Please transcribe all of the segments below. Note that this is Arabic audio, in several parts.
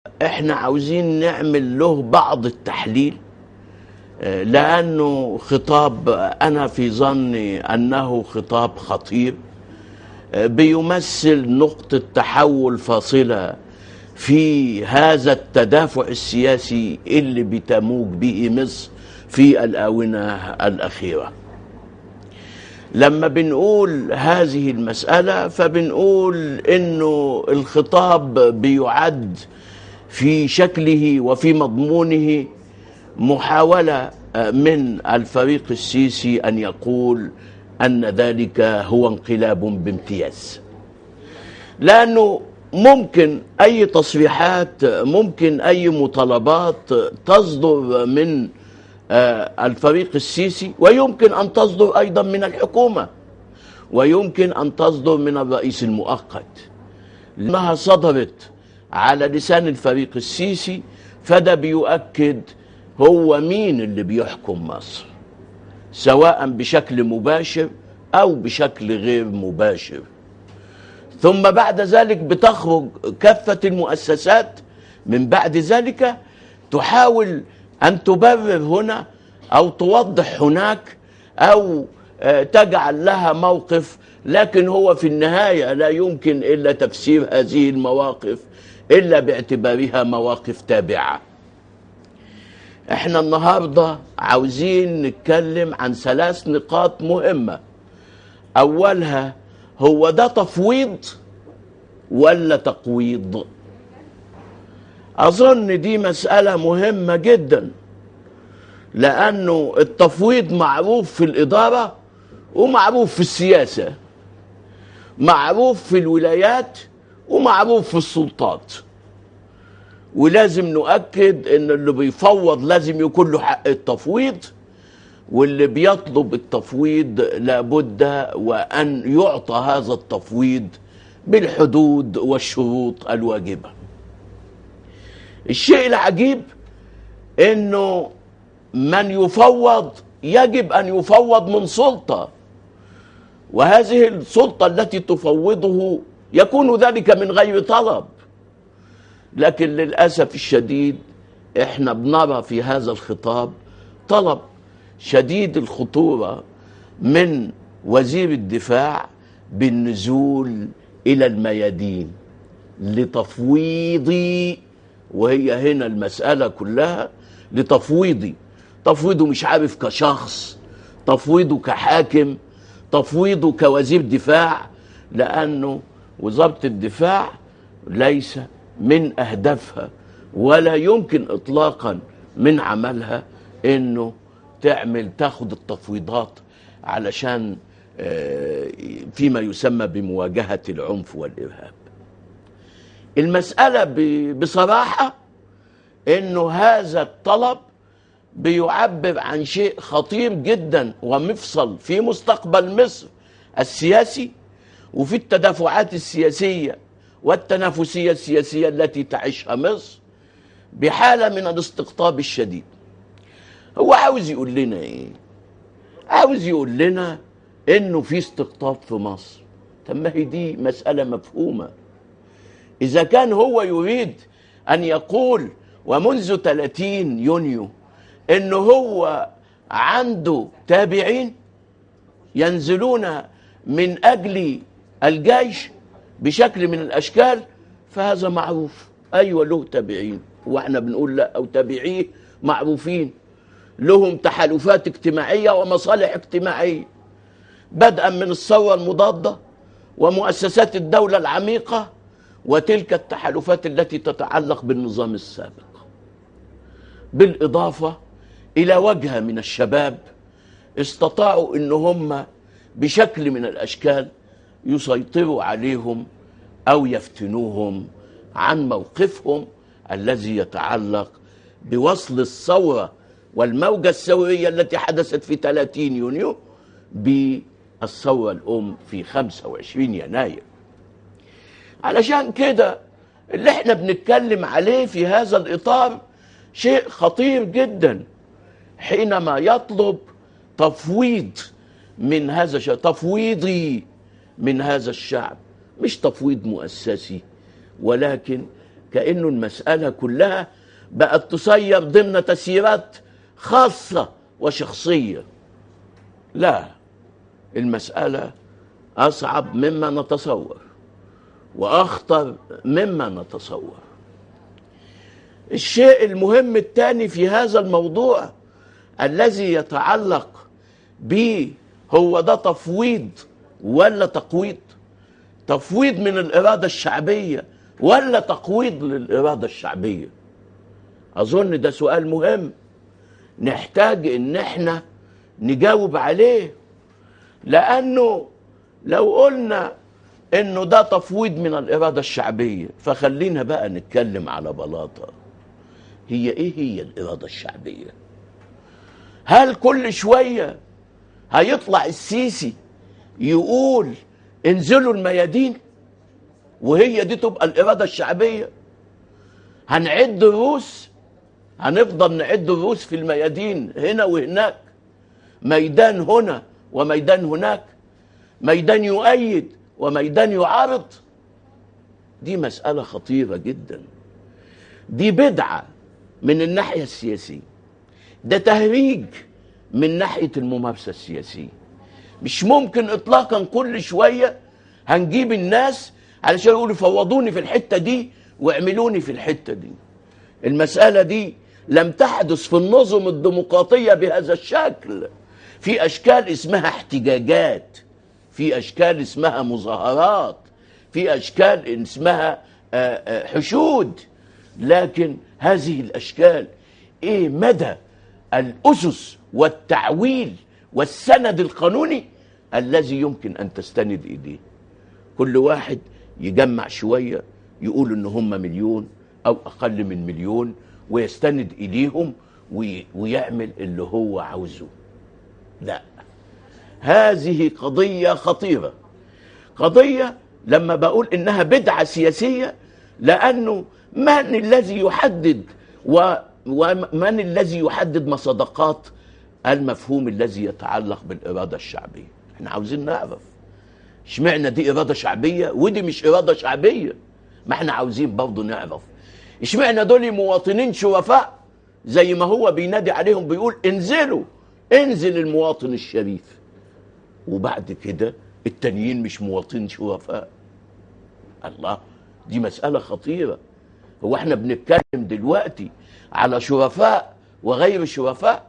احنا عاوزين نعمل له بعض التحليل، لأنه خطاب أنا في ظني أنه خطاب خطير، بيمثل نقطة تحول فاصلة في هذا التدافع السياسي اللي بتموج به مصر في الآونة الأخيرة. لما بنقول هذه المسألة فبنقول إنه الخطاب بيعد في شكله وفي مضمونه محاولة من الفريق السيسي أن يقول أن ذلك هو انقلاب بامتياز، لأنه ممكن أي تصريحات، ممكن أي مطالبات تصدر من الفريق السيسي، ويمكن أن تصدر أيضا من الحكومة، ويمكن أن تصدر من الرئيس المؤقت. لأنها صدرت على لسان الفريق السيسي فده بيؤكد هو مين اللي بيحكم مصر، سواء بشكل مباشر أو بشكل غير مباشر. ثم بعد ذلك بتخرج كافة المؤسسات من بعد ذلك تحاول أن تبرر هنا أو توضح هناك أو تجعل لها موقف، لكن هو في النهاية لا يمكن إلا تفسير هذه المواقف إلا باعتبارها مواقف تابعة. احنا النهاردة عاوزين نتكلم عن 3 نقاط مهمة. أولها، هو ده تفويض ولا تقويض؟ أظن دي مسألة مهمة جدا، لأنه التفويض معروف في الإدارة ومعروف في السياسة، معروف في الولايات ومعروف في السلطات، ولازم نؤكد ان اللي بيفوض لازم يكون له حق التفويض، واللي بيطلب التفويض لابد وان يعطى هذا التفويض بالحدود والشروط الواجبة. الشيء العجيب انه من يفوض يجب ان يفوض من سلطة، وهذه السلطة التي تفوضه يكون ذلك من غير طلب. لكن للأسف الشديد احنا بنرى في هذا الخطاب طلب شديد الخطورة من وزير الدفاع بالنزول إلى الميادين لتفويضي، وهي هنا المسألة كلها لتفويضي. تفويضه مش عارف كشخص، تفويضه كحاكم، تفويضه كوزير دفاع، لأنه وزارة الدفاع ليس من أهدافها ولا يمكن إطلاقا من عملها إنه تاخد التفويضات علشان فيما يسمى بمواجهة العنف والإرهاب. المسألة بصراحة إنه هذا الطلب بيعبر عن شيء خطير جدا ومفصل في مستقبل مصر السياسي وفي التدافعات السياسية والتنافسية السياسية التي تعيشها مصر بحالة من الاستقطاب الشديد. هو عاوز يقول لنا ايه؟ عاوز يقول لنا انه في استقطاب في مصر. طب ما هي دي مسألة مفهومة. اذا كان هو يريد ان يقول ومنذ 30 يونيو انه هو عنده تابعين ينزلون من اجل الجيش بشكل من الاشكال، فهذا معروف. ايوه له تابعين، واحنا بنقول لا، او تابعيه معروفين، لهم تحالفات اجتماعيه ومصالح اجتماعيه، بدءا من الثوره المضاده ومؤسسات الدوله العميقه وتلك التحالفات التي تتعلق بالنظام السابق، بالاضافه الى وجهه من الشباب استطاعوا ان هم بشكل من الاشكال يسيطروا عليهم أو يفتنوهم عن موقفهم الذي يتعلق بوصل الثورة والموجة الثورية التي حدثت في 30 يونيو بالثورة الأم في 25 يناير. علشان كده اللي احنا بنتكلم عليه في هذا الإطار شيء خطير جدا، حينما يطلب تفويض من هذا الشعب، تفويضي من هذا الشعب، مش تفويض مؤسسي، ولكن كأنه المسألة كلها بقت تسير ضمن تسييرات خاصة وشخصية. لا، المسألة أصعب مما نتصور وأخطر مما نتصور. الشيء المهم الثاني في هذا الموضوع الذي يتعلق به، هو ده تفويض ولا تقويض؟ تفويض من الإرادة الشعبية ولا تقويض للإرادة الشعبية؟ أظن ده سؤال مهم نحتاج إن احنا نجاوب عليه، لأنه لو قلنا إنه ده تفويض من الإرادة الشعبية، فخلينا بقى نتكلم على بلاطة. إيه هي الإرادة الشعبية؟ هل كل شوية هيطلع السيسي يقول انزلوا الميادين وهي دي تبقى الإرادة الشعبية؟ هنعد الروس، هنفضل نعد الروس في الميادين هنا وهناك، ميدان هنا وميدان هناك، ميدان يؤيد وميدان يعارض؟ دي مسألة خطيرة جدا، دي بدعة من الناحية السياسية، ده تهريج من ناحية الممارسة السياسية. مش ممكن إطلاقا كل شوية هنجيب الناس علشان يقولوا فوضوني في الحتة دي واعملوني في الحتة دي. المسألة دي لم تحدث في النظم الديمقراطية بهذا الشكل. في أشكال اسمها احتجاجات، في أشكال اسمها مظاهرات، في أشكال اسمها حشود، لكن هذه الأشكال إيه مدى الأسس والتعويل والسند القانوني الذي يمكن أن تستند إليه؟ كل واحد يجمع شوية يقول إن هم مليون أو أقل من مليون ويستند إليهم ويعمل اللي هو عاوزه. لا، هذه قضية خطيرة، قضية لما بقول إنها بدعة سياسية، لأنه من الذي يحدد ومن الذي يحدد مصداقات المفهوم الذي يتعلق بالإرادة الشعبية؟ احنا عاوزين نعرف اشمعنى دي إرادة شعبية ودي مش إرادة شعبية. ما احنا عاوزين برضه نعرف اشمعنى دول مواطنين شرفاء زي ما هو بينادي عليهم، بيقول انزلوا، انزل المواطن الشريف، وبعد كده التانيين مش مواطنين شرفاء. الله، دي مسألة خطيرة. هو احنا بنتكلم دلوقتي على شرفاء وغير شرفاء،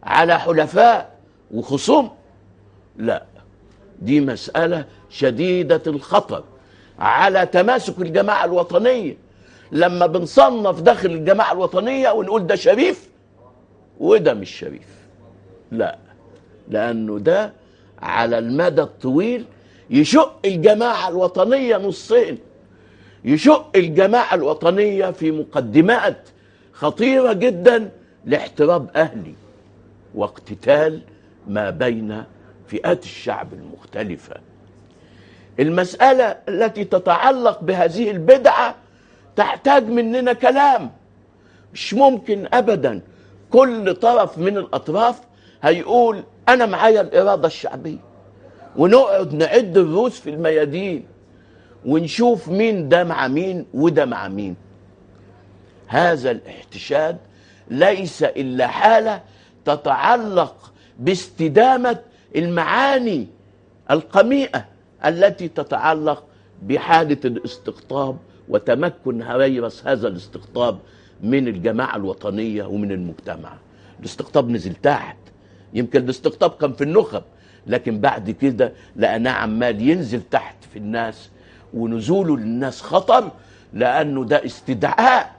على حلفاء وخصوم؟ لا، دي مسألة شديدة الخطر على تماسك الجماعة الوطنية. لما بنصنف داخل الجماعة الوطنية ونقول ده شريف وده مش شريف، لا، لأنه ده على المدى الطويل يشق الجماعة الوطنية نصين، يشق الجماعة الوطنية في مقدمات خطيرة جدا لاحتراب أهلي واقتتال ما بين فئات الشعب المختلفة. المسألة التي تتعلق بهذه البدعة تحتاج مننا كلام. مش ممكن أبدا كل طرف من الأطراف هيقول أنا معايا الإرادة الشعبية، ونقعد نعد الروس في الميادين ونشوف مين ده مع مين وده مع مين. هذا الاحتشاد ليس إلا حالة تتعلق باستدامة المعاني القميئة التي تتعلق بحالة الاستقطاب وتمكن هريرس هذا الاستقطاب من الجماعة الوطنية ومن المجتمع. الاستقطاب نزل تحت، يمكن الاستقطاب كان في النخب، لكن بعد كده لقناه عمال ينزل تحت في الناس، ونزوله للناس خطر، لأنه ده استدعاء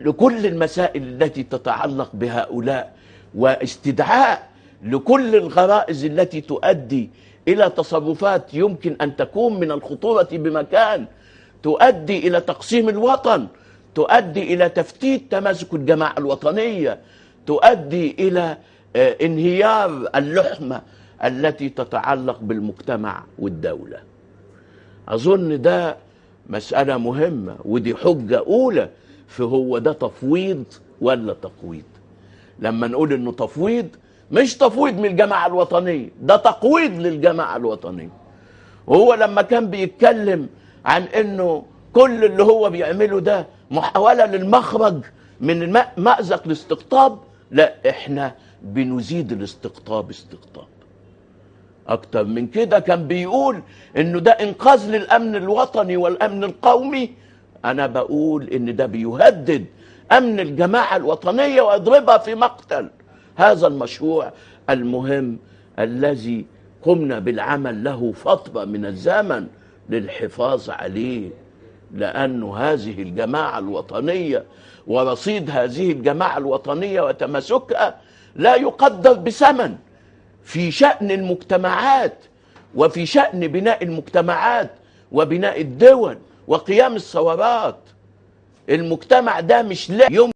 لكل المسائل التي تتعلق بهؤلاء، واستدعاء لكل الغرائز التي تؤدي إلى تصرفات يمكن أن تكون من الخطورة بمكان، تؤدي إلى تقسيم الوطن، تؤدي إلى تفتيت تماسك الجماعة الوطنية، تؤدي إلى انهيار اللحمة التي تتعلق بالمجتمع والدولة. أظن ده مسألة مهمة، ودي حجة أولى في هو ده تفويض ولا تقويض. لما نقول إنه تفويض، مش تفويض من الجماعة الوطنية، ده تقويض للجماعة الوطنية. وهو لما كان بيتكلم عن إنه كل اللي هو بيعمله ده محاولة للمخرج من مأزق الاستقطاب. لا، احنا بنزيد الاستقطاب استقطاب. اكتر من كده كان بيقول انه ده انقاذ للامن الوطني والامن القومي، انا بقول ان ده بيهدد امن الجماعة الوطنية واضربها في مقتل. هذا المشروع المهم الذي قمنا بالعمل له فترة من الزمن للحفاظ عليه، لأنه هذه الجماعة الوطنية ورصيد هذه الجماعة الوطنية وتماسكها لا يقدر بثمن في شأن المجتمعات وفي شأن بناء المجتمعات وبناء الدول وقيام الثورات. المجتمع ده مش لا يوم